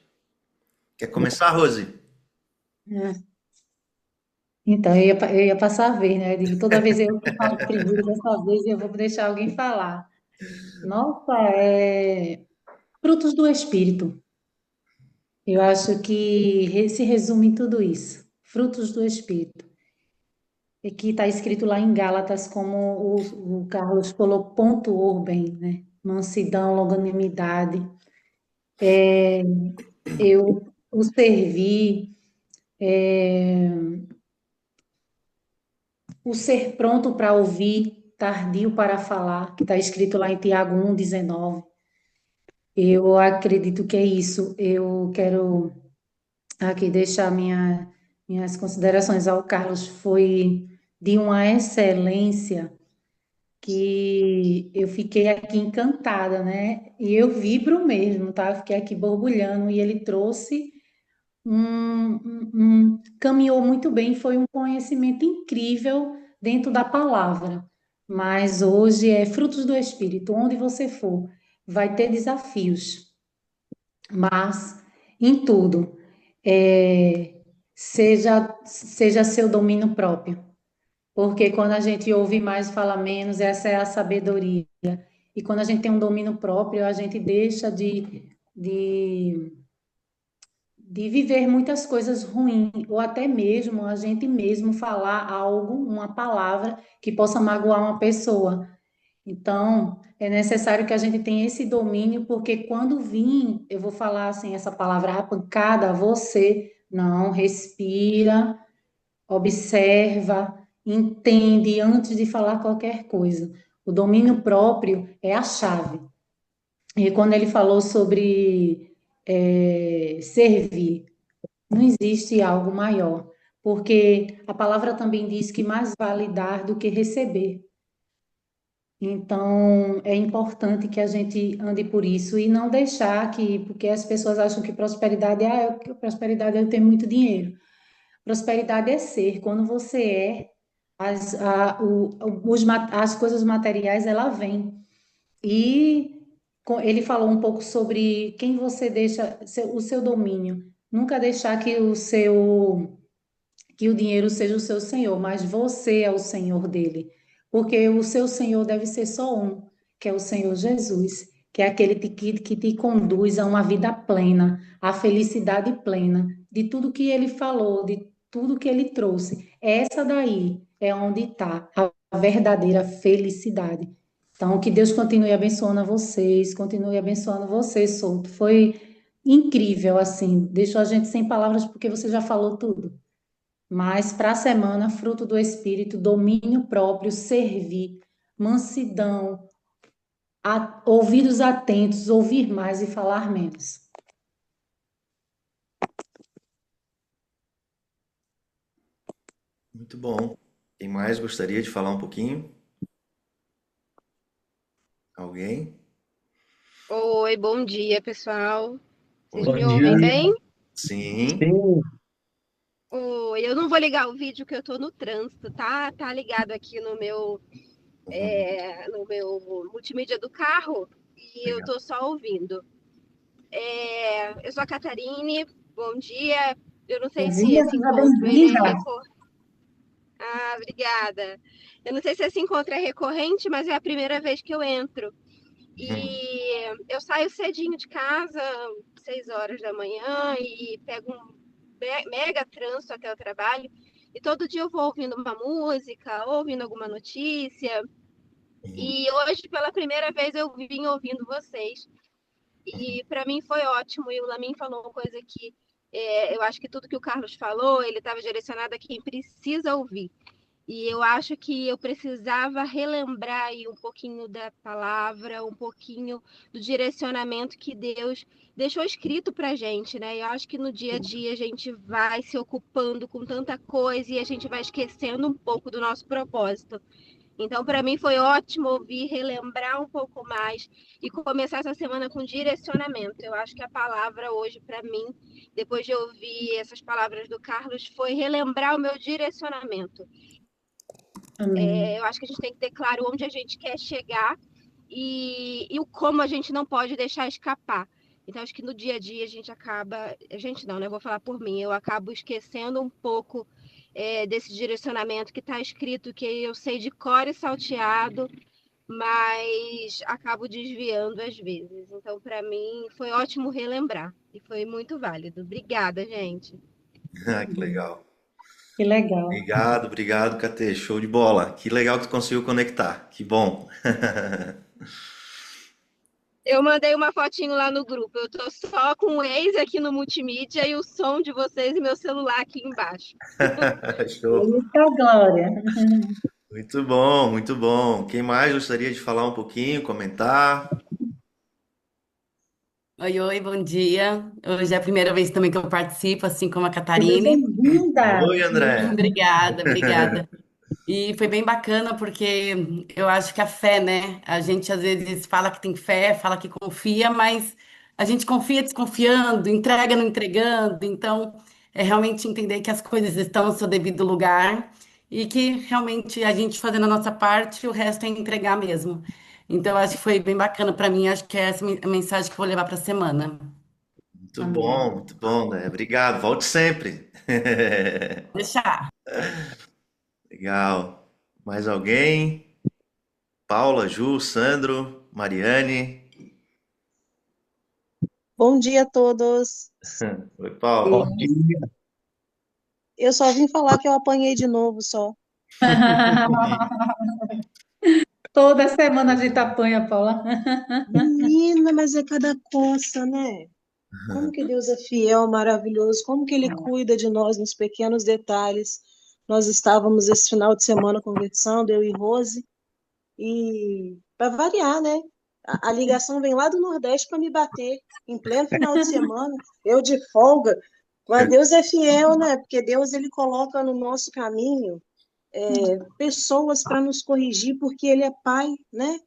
Quer começar, Rose? É. Então, eu ia passar a vez, né? Eu digo, toda vez eu que falo primeiro, dessa vez eu vou deixar alguém falar. Nossa, frutos do Espírito. Eu acho que se resume em tudo isso. Frutos do Espírito. E que está escrito lá em Gálatas, como o Carlos pontuou bem, né? Mansidão, longanimidade, o servir, o ser pronto para ouvir, tardio para falar, que está escrito lá em Tiago 1,19. Eu acredito que é isso. Eu quero aqui deixar minhas considerações ao Carlos. Foi de uma excelência que eu fiquei aqui encantada, né? E eu vibro mesmo, tá? Eu fiquei aqui borbulhando e ele trouxe caminhou muito bem, foi um conhecimento incrível dentro da palavra. Mas hoje é frutos do Espírito, onde você for, vai ter desafios, mas em tudo, seja seu domínio próprio. Porque quando a gente ouve mais, fala menos, essa é a sabedoria. E quando a gente tem um domínio próprio, a gente deixa de viver muitas coisas ruins, ou até mesmo a gente mesmo falar algo, uma palavra que possa magoar uma pessoa. Então, é necessário que a gente tenha esse domínio, porque quando vir, eu vou falar assim, essa palavra "a pancada", você não respira, observa, entende antes de falar qualquer coisa. O domínio próprio é a chave. E quando ele falou sobre servir, não existe algo maior, porque a palavra também diz que mais vale dar do que receber. Então, é importante que a gente ande por isso e não deixar que, porque as pessoas acham que prosperidade prosperidade é eu ter muito dinheiro. Prosperidade é ser. Quando você as coisas materiais, ela vem. E ele falou um pouco sobre quem você deixa, o seu domínio. Nunca deixar que o dinheiro seja o seu senhor, mas você é o senhor dele. Porque o seu senhor deve ser só um, que é o Senhor Jesus, que é aquele que te conduz a uma vida plena, a felicidade plena, de tudo que ele falou, de tudo que ele trouxe. Essa daí é onde está a verdadeira felicidade. Então, que Deus continue abençoando vocês, Souto. Foi incrível, assim, deixou a gente sem palavras porque você já falou tudo. Mas para a semana, fruto do Espírito, domínio próprio, servir, mansidão, ouvidos atentos, ouvir mais e falar menos. Muito bom. Quem mais gostaria de falar um pouquinho? Alguém? Oi, bom dia, pessoal. Vocês Bom me Bom ouvem dia. dia. bem? Sim. Sim, Oi, eu não vou ligar o vídeo que eu tô no trânsito, tá? Tá ligado aqui Uhum. no meu multimídia do carro e eu Legal. tô só ouvindo. Eu sou a Catarine, bom dia. Eu não sei Bom se dia, esse seja encontro ele é bem-vinda. recorrente. Ah, obrigada. Eu não sei se esse encontro é recorrente, mas é a primeira vez que eu entro. Uhum. E eu saio cedinho de casa, 6 horas da manhã, e pego um mega trânsito até o trabalho. E todo dia eu vou ouvindo uma música, ouvindo alguma notícia. Uhum. E hoje, pela primeira vez, eu vim ouvindo vocês. Uhum. E para mim foi ótimo. E o Lamin falou uma coisa que eu acho que tudo que o Carlos falou, ele estava direcionado a quem precisa ouvir. E eu acho que eu precisava relembrar aí um pouquinho da palavra, um pouquinho do direcionamento que Deus deixou escrito para gente, né? Eu acho que no dia a dia a gente vai se ocupando com tanta coisa e a gente vai esquecendo um pouco do nosso propósito. Então, para mim foi ótimo ouvir, relembrar um pouco mais e começar essa semana com direcionamento. Eu acho que a palavra hoje, para mim, depois de ouvir essas palavras do Carlos, foi relembrar o meu direcionamento. Amém. Eu acho que a gente tem que ter claro onde a gente quer chegar e o como a gente não pode deixar escapar. Então, acho que no dia a dia a gente acaba. A gente não, né? Eu vou falar por mim. Eu acabo esquecendo um pouco desse direcionamento que está escrito, que eu sei de cor e salteado, mas acabo desviando às vezes. Então, para mim, foi ótimo relembrar e foi muito válido. Obrigada, gente. Ah, que legal. Que legal. Obrigado, obrigado, Catê. Show de bola. Que legal que tu conseguiu conectar. Que bom. Eu mandei uma fotinho lá no grupo. Eu tô só com o Waze aqui no multimídia e o som de vocês e meu celular aqui embaixo. Show. Eita glória. Muito bom, muito bom. Quem mais gostaria de falar um pouquinho, comentar? Oi, oi, bom dia. Hoje é a primeira vez também que eu participo, assim como a Seja Catarine. bem-vinda. Oi, André. Obrigada, obrigada. E foi bem bacana porque eu acho que a fé, né? A gente às vezes fala que tem fé, fala que confia, mas a gente confia desconfiando, entrega não entregando. Então, é realmente entender que as coisas estão no seu devido lugar e que realmente a gente fazendo a nossa parte, o resto é entregar mesmo. Então, eu acho que foi bem bacana para mim. Acho que é essa a mensagem que eu vou levar para a semana. Amém. Muito bom, né? Obrigado. Volte sempre. Deixar. Legal. Mais alguém? Paula, Ju, Sandro, Mariane. Bom dia a todos. Oi, Paula. bom dia. Eu só vim falar que eu apanhei de novo só. Toda semana a gente apanha, Paula. Menina, mas é cada coça, né? Como que Deus é fiel, maravilhoso, como que Ele cuida de nós nos pequenos detalhes. Nós estávamos esse final de semana conversando, eu e Rose, e para variar, né? A ligação vem lá do Nordeste para me bater, em pleno final de semana, eu de folga. Mas Deus é fiel, né? Porque Deus ele coloca no nosso caminho pessoas para nos corrigir, porque Ele é Pai, né?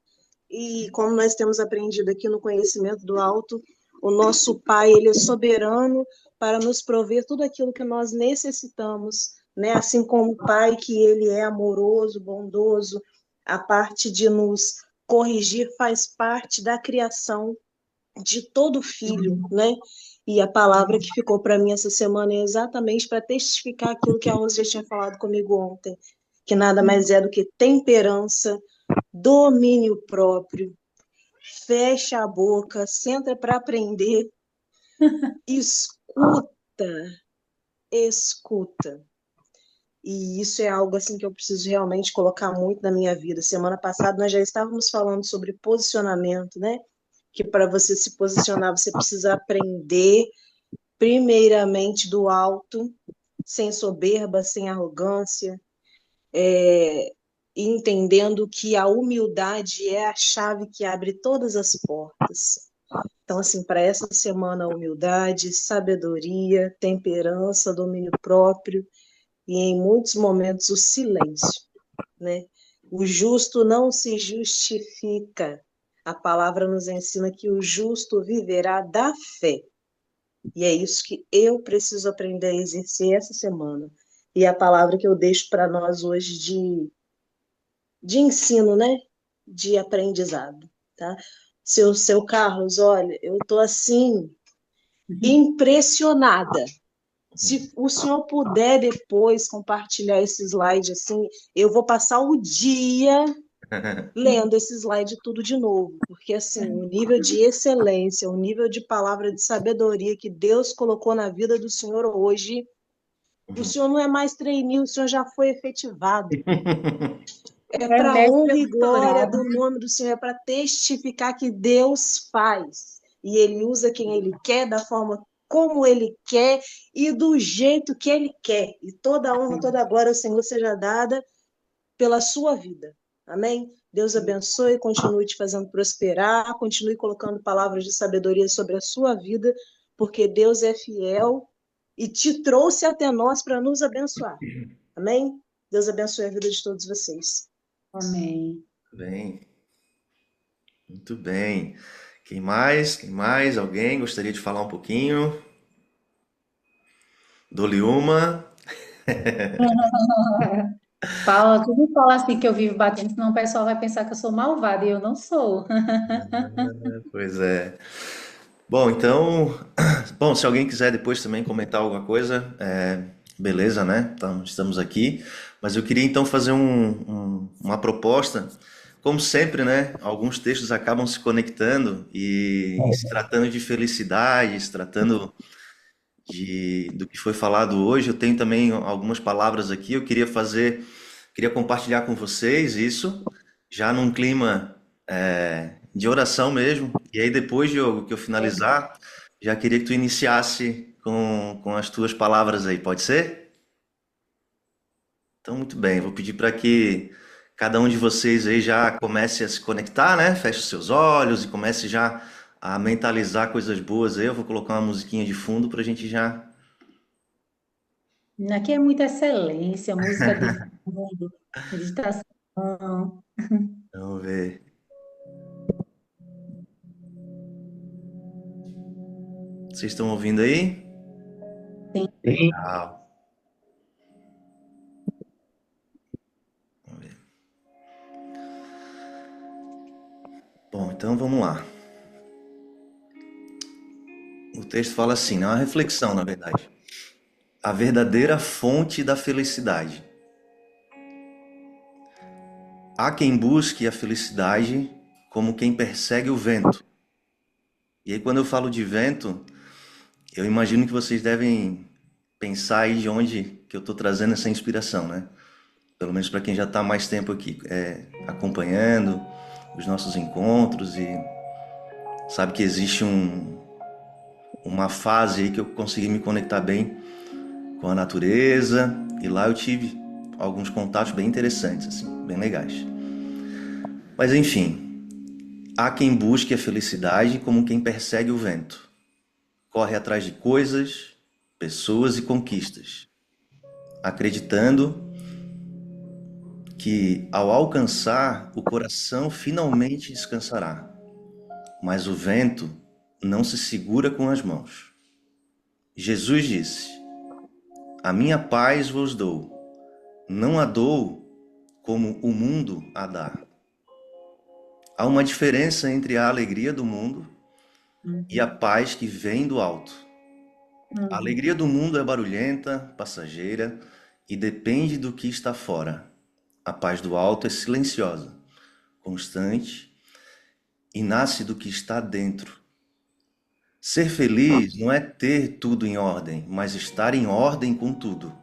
E como nós temos aprendido aqui no conhecimento do alto, o nosso Pai, ele é soberano para nos prover tudo aquilo que nós necessitamos, né? Assim como o Pai que ele é amoroso, bondoso, a parte de nos corrigir faz parte da criação de todo filho, né? E a palavra que ficou para mim essa semana é exatamente para testificar aquilo que a Rose já tinha falado comigo ontem, que nada mais é do que temperança, domínio próprio, fecha a boca, senta para aprender, escuta, escuta. E isso é algo assim que eu preciso realmente colocar muito na minha vida. Semana passada nós já estávamos falando sobre posicionamento, né? Que para você se posicionar, você precisa aprender primeiramente do alto, sem soberba, sem arrogância, entendendo que a humildade é a chave que abre todas as portas. Então, assim, para essa semana, humildade, sabedoria, temperança, domínio próprio e, em muitos momentos, o silêncio, né? O justo não se justifica. A palavra nos ensina que o justo viverá da fé. E é isso que eu preciso aprender a exercer essa semana. E a palavra que eu deixo para nós hoje de ensino, né? De aprendizado, tá? Seu Carlos, olha, eu estou assim, impressionada. Se o senhor puder depois compartilhar esse slide assim, eu vou passar o dia lendo esse slide tudo de novo, porque assim, o nível de excelência, o nível de palavra de sabedoria que Deus colocou na vida do senhor hoje, o senhor não é mais trainee, o senhor já foi efetivado. É É para mestre honra e glória doutorado. do nome do Senhor, é para testificar que Deus faz. E Ele usa quem Ele quer, da forma como Ele quer e do jeito que Ele quer. E toda a honra, toda a glória ao Senhor seja dada pela sua vida. Amém? Deus abençoe, continue te fazendo prosperar, continue colocando palavras de sabedoria sobre a sua vida, porque Deus é fiel e te trouxe até nós para nos abençoar. Amém? Deus abençoe a vida de todos vocês. Amém. Bem, muito bem. Quem mais? Quem mais? Alguém gostaria de falar um pouquinho? Dou-lhe uma. Fala, tudo fala assim que eu vivo batendo, senão o pessoal vai pensar que eu sou malvada e eu não sou. Pois é. Bom, então, bom, se alguém quiser depois também comentar alguma coisa, beleza, né? Então, estamos aqui. Mas eu queria então fazer uma proposta. Como sempre, né? Alguns textos acabam se conectando e em se tratando de felicidade, se tratando do que foi falado hoje, eu tenho também algumas palavras aqui. Eu queria compartilhar com vocês isso, já num clima de oração mesmo. E aí depois, Diogo, que eu finalizar, já queria que tu iniciasse com as tuas palavras aí, pode ser? Então, muito bem, vou pedir para que cada um de vocês aí já comece a se conectar, né? Feche os seus olhos e comece já a mentalizar coisas boas aí. Eu vou colocar uma musiquinha de fundo para a gente já. Aqui é muita excelência, música de fundo, meditação. Vamos ver. Vocês estão ouvindo aí? Sim. Legal. Vamos ver. Bom, então vamos lá. O texto fala assim, né? É uma reflexão, na verdade. A verdadeira fonte da felicidade. Há quem busque a felicidade como quem persegue o vento. E aí, quando eu falo de vento, eu imagino que vocês devem pensar aí de onde que eu estou trazendo essa inspiração, né? Pelo menos para quem já está mais tempo aqui acompanhando os nossos encontros e sabe que existe uma fase aí que eu consegui me conectar bem com a natureza e lá eu tive alguns contatos bem interessantes, assim, bem legais. Mas enfim, há quem busque a felicidade como quem persegue o vento. Corre atrás de coisas, pessoas e conquistas, acreditando que ao alcançar o coração finalmente descansará. Mas o vento não se segura com as mãos. Jesus disse: A minha paz vos dou, não a dou como o mundo a dá. Há uma diferença entre a alegria do mundo e a paz que vem do alto. A alegria do mundo é barulhenta, passageira e depende do que está fora. A paz do alto é silenciosa, constante e nasce do que está dentro. Ser feliz não é ter tudo em ordem, mas estar em ordem com tudo.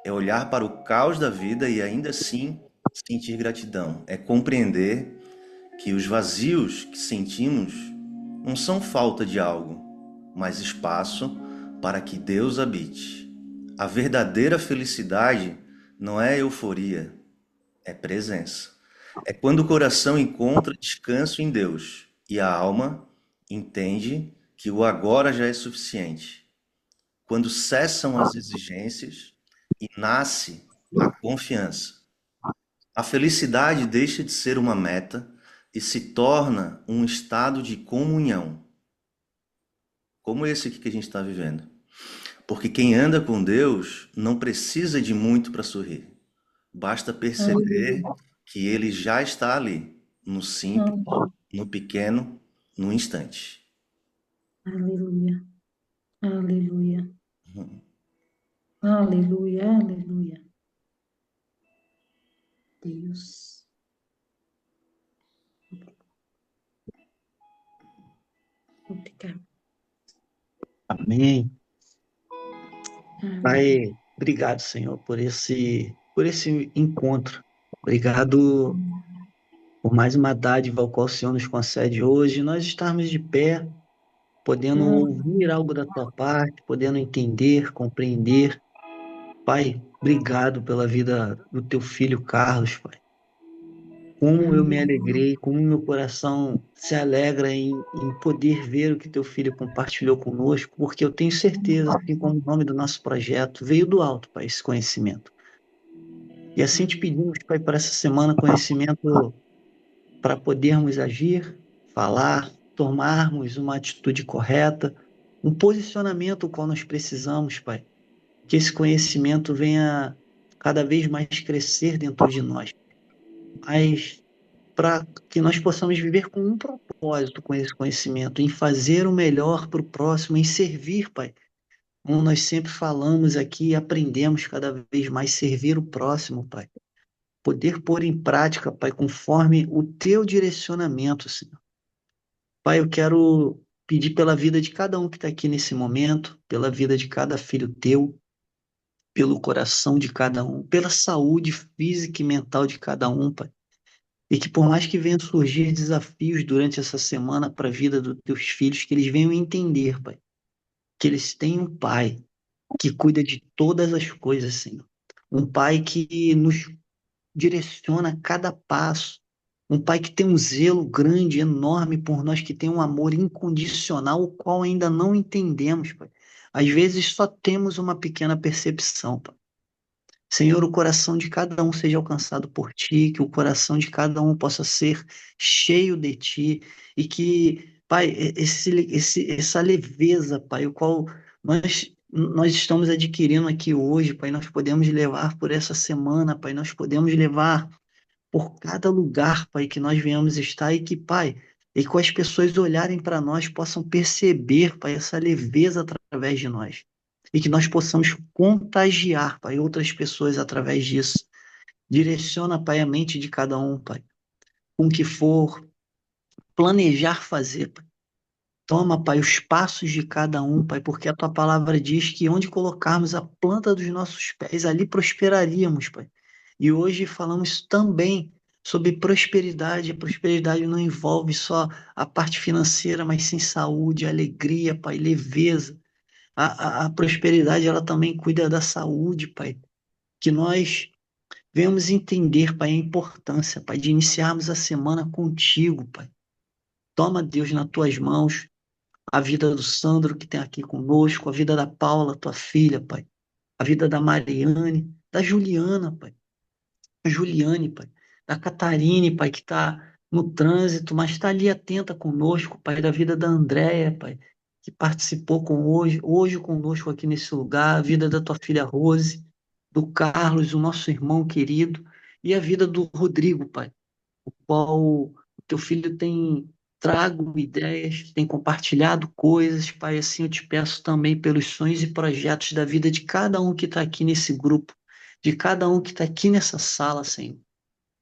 É olhar para o caos da vida e ainda assim sentir gratidão. É compreender que os vazios que sentimos não são falta de algo, mas espaço para que Deus habite. A verdadeira felicidade não é euforia, é presença. É quando o coração encontra descanso em Deus e a alma entende que o agora já é suficiente. Quando cessam as exigências e nasce a confiança. A felicidade deixa de ser uma meta e se torna um estado de comunhão como esse aqui que a gente está vivendo. Porque quem anda com Deus não precisa de muito para sorrir. Basta perceber Aleluia. que Ele já está ali, no simples, no pequeno, no instante. Aleluia. Aleluia. Aleluia. Aleluia. Deus. Obrigado. Amém. Aleluia. Pai, obrigado, Senhor, por esse encontro. Obrigado por mais uma dádiva ao qual o Senhor nos concede hoje. Nós estarmos de pé, podendo ouvir algo da tua parte, podendo entender, compreender. Pai, obrigado pela vida do teu filho Carlos, Pai. Como eu me alegrei, como meu coração se alegra em poder ver o que teu filho compartilhou conosco, porque eu tenho certeza, assim como o nome do nosso projeto veio do alto, Pai, esse conhecimento. E assim te pedimos, Pai, para essa semana conhecimento para podermos agir, falar, tomarmos uma atitude correta, um posicionamento o qual nós precisamos, Pai. Que esse conhecimento venha cada vez mais crescer dentro de nós, mas para que nós possamos viver com um propósito com esse conhecimento, em fazer o melhor para o próximo, em servir, Pai. Como nós sempre falamos aqui e aprendemos cada vez mais, servir o próximo, Pai. Poder pôr em prática, Pai, conforme o teu direcionamento, Senhor. Pai, eu quero pedir pela vida de cada um que está aqui nesse momento, pela vida de cada filho teu, pelo coração de cada um, pela saúde física e mental de cada um, Pai. E que por mais que venham surgir desafios durante essa semana para a vida dos teus filhos, que eles venham entender, Pai, que eles têm um Pai que cuida de todas as coisas, Senhor. Um Pai que nos direciona a cada passo. Um Pai que tem um zelo grande, enorme por nós, que tem um amor incondicional, o qual ainda não entendemos, Pai. Às vezes só temos uma pequena percepção, Pai. Senhor, o coração de cada um seja alcançado por Ti, que o coração de cada um possa ser cheio de Ti, e que, Pai, essa leveza, Pai, o qual nós estamos adquirindo aqui hoje, Pai, nós podemos levar por essa semana, Pai, nós podemos levar por cada lugar, Pai, que nós venhamos estar e que, Pai, e que as pessoas olharem para nós possam perceber, Pai, essa leveza através de nós. E que nós possamos contagiar, Pai, outras pessoas através disso. Direciona, Pai, a mente de cada um, Pai, com o que for planejar fazer, Pai. Toma, Pai, os passos de cada um, Pai, porque a tua palavra diz que onde colocarmos a planta dos nossos pés, ali prosperaríamos, Pai. E hoje falamos também sobre prosperidade. A prosperidade não envolve só a parte financeira, mas sim saúde, alegria, Pai, leveza. A prosperidade, ela também cuida da saúde, Pai. Que nós venhamos entender, Pai, a importância, Pai, de iniciarmos a semana contigo, Pai. Toma, Deus, nas tuas mãos a vida do Sandro, que tem aqui conosco, a vida da Paula, tua filha, Pai, a vida da Mariane, da Juliana, Pai, a Juliane, Pai, da Catarine, Pai, que está no trânsito, mas está ali atenta conosco, Pai, da vida da Andréia, Pai, que participou hoje conosco aqui nesse lugar, a vida da tua filha Rose, do Carlos, o nosso irmão querido, e a vida do Rodrigo, Pai, o qual o teu filho tem trago ideias, tem compartilhado coisas, Pai, assim eu te peço também pelos sonhos e projetos da vida de cada um que está aqui nesse grupo, de cada um que está aqui nessa sala, Senhor.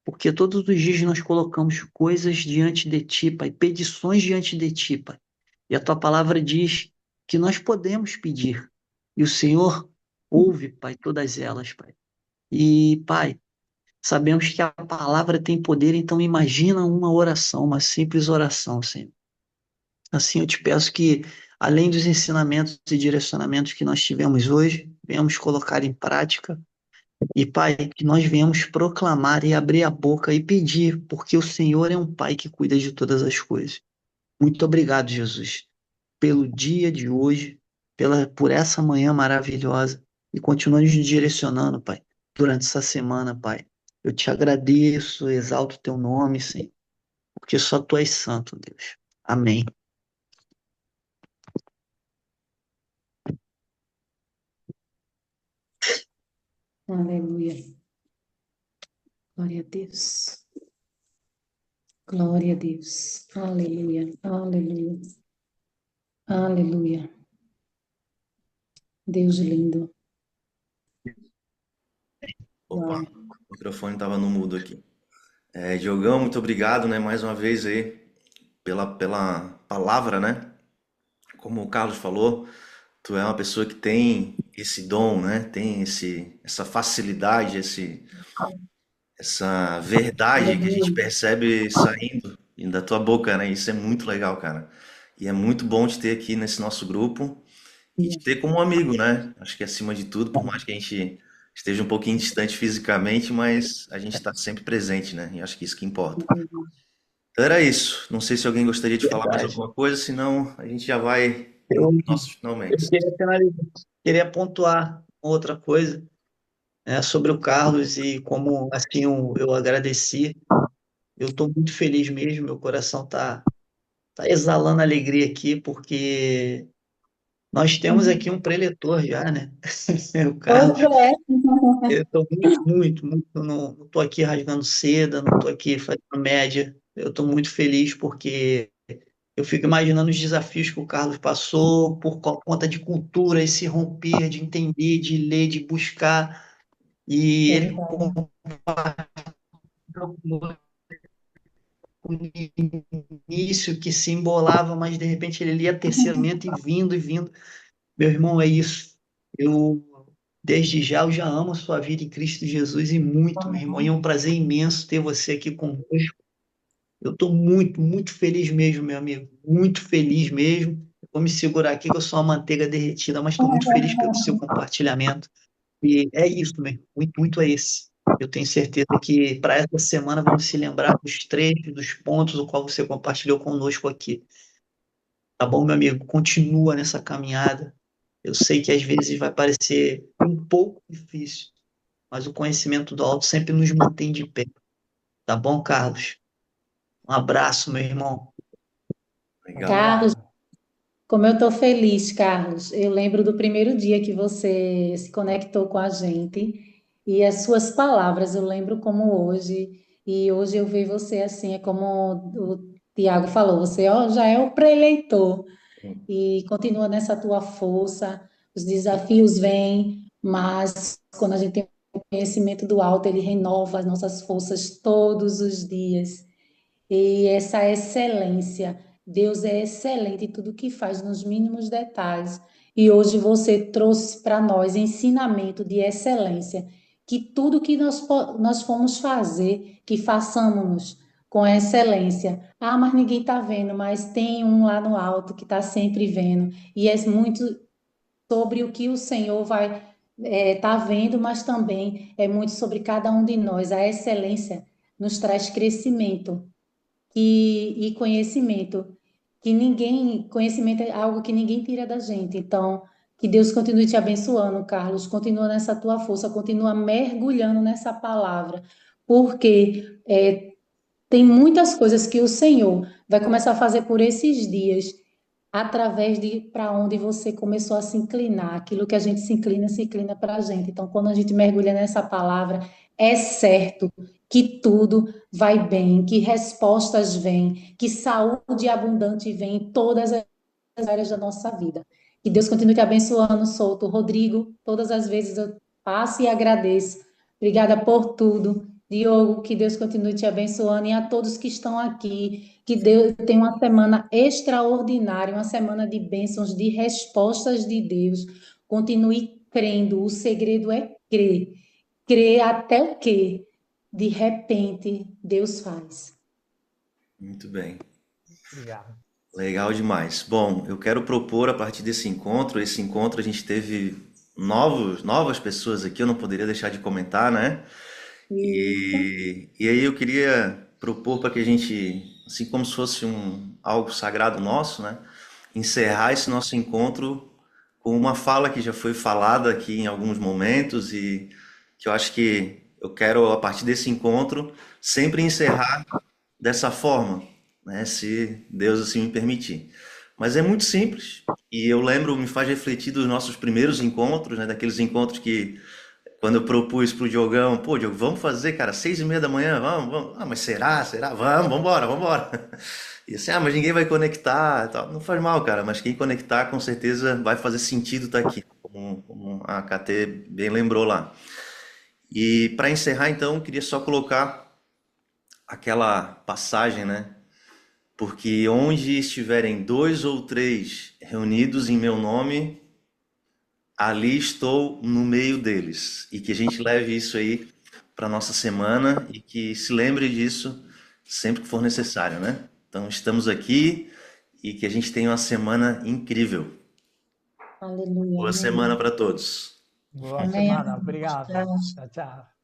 Porque todos os dias nós colocamos coisas diante de Ti, Pai, petições diante de Ti, Pai. E a Tua palavra diz que nós podemos pedir. E o Senhor ouve, Pai, todas elas, Pai. E, Pai, sabemos que a palavra tem poder, então imagina uma oração, uma simples oração, Senhor. Assim eu te peço que, além dos ensinamentos e direcionamentos que nós tivemos hoje, venhamos colocar em prática. E, Pai, que nós venhamos proclamar e abrir a boca e pedir, porque o Senhor é um Pai que cuida de todas as coisas. Muito obrigado, Jesus, pelo dia de hoje, por essa manhã maravilhosa. E continua nos direcionando, Pai, durante essa semana, Pai. Eu te agradeço, exalto o teu nome, Senhor, porque só tu és santo, Deus. Amém. Aleluia. Glória a Deus. Glória a Deus. Aleluia. Aleluia. Aleluia. Deus lindo. Opa, Glória. o microfone estava no mudo aqui. Diogão, muito obrigado, né, mais uma vez aí pela palavra, né? Como o Carlos falou, tu é uma pessoa que tem esse dom, né? Tem essa facilidade, essa verdade que a gente Aleluia. percebe saindo da tua boca, né? Isso é muito legal, cara. E é muito bom te ter aqui nesse nosso grupo e te ter como um amigo, né? Acho que acima de tudo, por mais que a gente esteja um pouquinho distante fisicamente, mas a gente está sempre presente, né? E acho que isso que importa. Então era isso. Não sei se alguém gostaria de falar mais Verdade. alguma coisa, senão a gente já vai Eu, para os nossos eu finalmente. queria finalizar, queria pontuar outra coisa, né, sobre o Carlos e como assim eu agradeci. Eu estou muito feliz mesmo, meu coração tá exalando alegria aqui, porque nós temos aqui um preletor já, né? O Pois Carlos. é. Eu estou muito, muito, muito. Não estou aqui rasgando seda, não estou aqui fazendo média. Eu estou muito feliz porque eu fico imaginando os desafios que o Carlos passou por conta de cultura, esse romper, de entender, de ler, de buscar. E É ele verdade. com o início que se embolava, mas de repente ele lia terceiramente e vindo e vindo. Meu irmão, é isso. Eu, desde já, eu já amo a sua vida em Cristo Jesus e muito, meu irmão. E é um prazer imenso ter você aqui conosco. Eu estou muito, muito feliz mesmo, meu amigo. Muito feliz mesmo. Eu vou me segurar aqui, que eu sou uma manteiga derretida, mas estou muito feliz pelo seu compartilhamento. E é isso, meu irmão. O intuito é esse. Eu tenho certeza que para essa semana vamos se lembrar dos trechos, dos pontos, o qual você compartilhou conosco aqui. Tá bom, meu amigo? Continua nessa caminhada. Eu sei que às vezes vai parecer um pouco difícil, mas o conhecimento do alto sempre nos mantém de pé. Tá bom, Carlos? Um abraço, meu irmão. Legal. Carlos, Obrigado. como eu estou feliz, Carlos. Eu lembro do primeiro dia que você se conectou com a gente e as suas palavras, eu lembro como hoje. E hoje eu vejo você assim, é como o Tiago falou, você ó, já é o pré-eleitor e continua nessa tua força. Os desafios vêm, mas quando a gente tem o conhecimento do alto, ele renova as nossas forças todos os dias. E essa excelência, Deus é excelente em tudo que faz, nos mínimos detalhes. E hoje você trouxe para nós ensinamento de excelência, que tudo que nós formos fazer, que façamos com excelência. Ah, mas ninguém está vendo, mas tem um lá no alto que está sempre vendo. E é muito sobre o que o Senhor vai tá vendo, mas também é muito sobre cada um de nós. A excelência nos traz crescimento e conhecimento, conhecimento é algo que ninguém tira da gente. Então, que Deus continue te abençoando, Carlos, continua nessa tua força, continua mergulhando nessa palavra, porque tem muitas coisas que o Senhor vai começar a fazer por esses dias, através de para onde você começou a se inclinar. Aquilo que a gente se inclina para a gente. Então, quando a gente mergulha nessa palavra, é certo que tudo vai bem, que respostas vêm, que saúde abundante vem em todas as áreas da nossa vida. Que Deus continue te abençoando, Souto. Rodrigo, todas as vezes eu passo e agradeço. Obrigada por tudo. Diogo, que Deus continue te abençoando e a todos que estão aqui. Que Deus tenha uma semana extraordinária, uma semana de bênçãos, de respostas de Deus. Continue crendo. O segredo é crer. Crer até o que, de repente, Deus faz. Muito bem. Obrigado. Legal demais. Bom, eu quero propor a partir desse encontro. Esse encontro a gente teve novas pessoas aqui, eu não poderia deixar de comentar, né? E aí eu queria propor para que a gente, assim como se fosse algo sagrado nosso, né? Encerrar esse nosso encontro com uma fala que já foi falada aqui em alguns momentos e que eu acho que eu quero, a partir desse encontro, sempre encerrar dessa forma, né? Se Deus assim me permitir. Mas é muito simples e eu lembro, me faz refletir dos nossos primeiros encontros, né? Daqueles encontros que Quando eu propus pro Diogão, pô, Diogo, vamos fazer, cara, 6:30 da manhã, vamos, vamos. Ah, mas será? Será? Vamos, vambora, vambora. E assim, mas ninguém vai conectar, e tal. Não faz mal, cara, mas quem conectar, com certeza vai fazer sentido estar aqui, como a KT bem lembrou lá. E para encerrar, então, eu queria só colocar aquela passagem, né? Porque onde estiverem dois ou três reunidos em meu nome, ali estou no meio deles. E que a gente leve isso aí para nossa semana e que se lembre disso sempre que for necessário, né? Então, estamos aqui e que a gente tenha uma semana incrível. Aleluia, Boa semana amém. para todos. Boa Amém, semana. amém. Obrigado. Tchau. Tchau, tchau.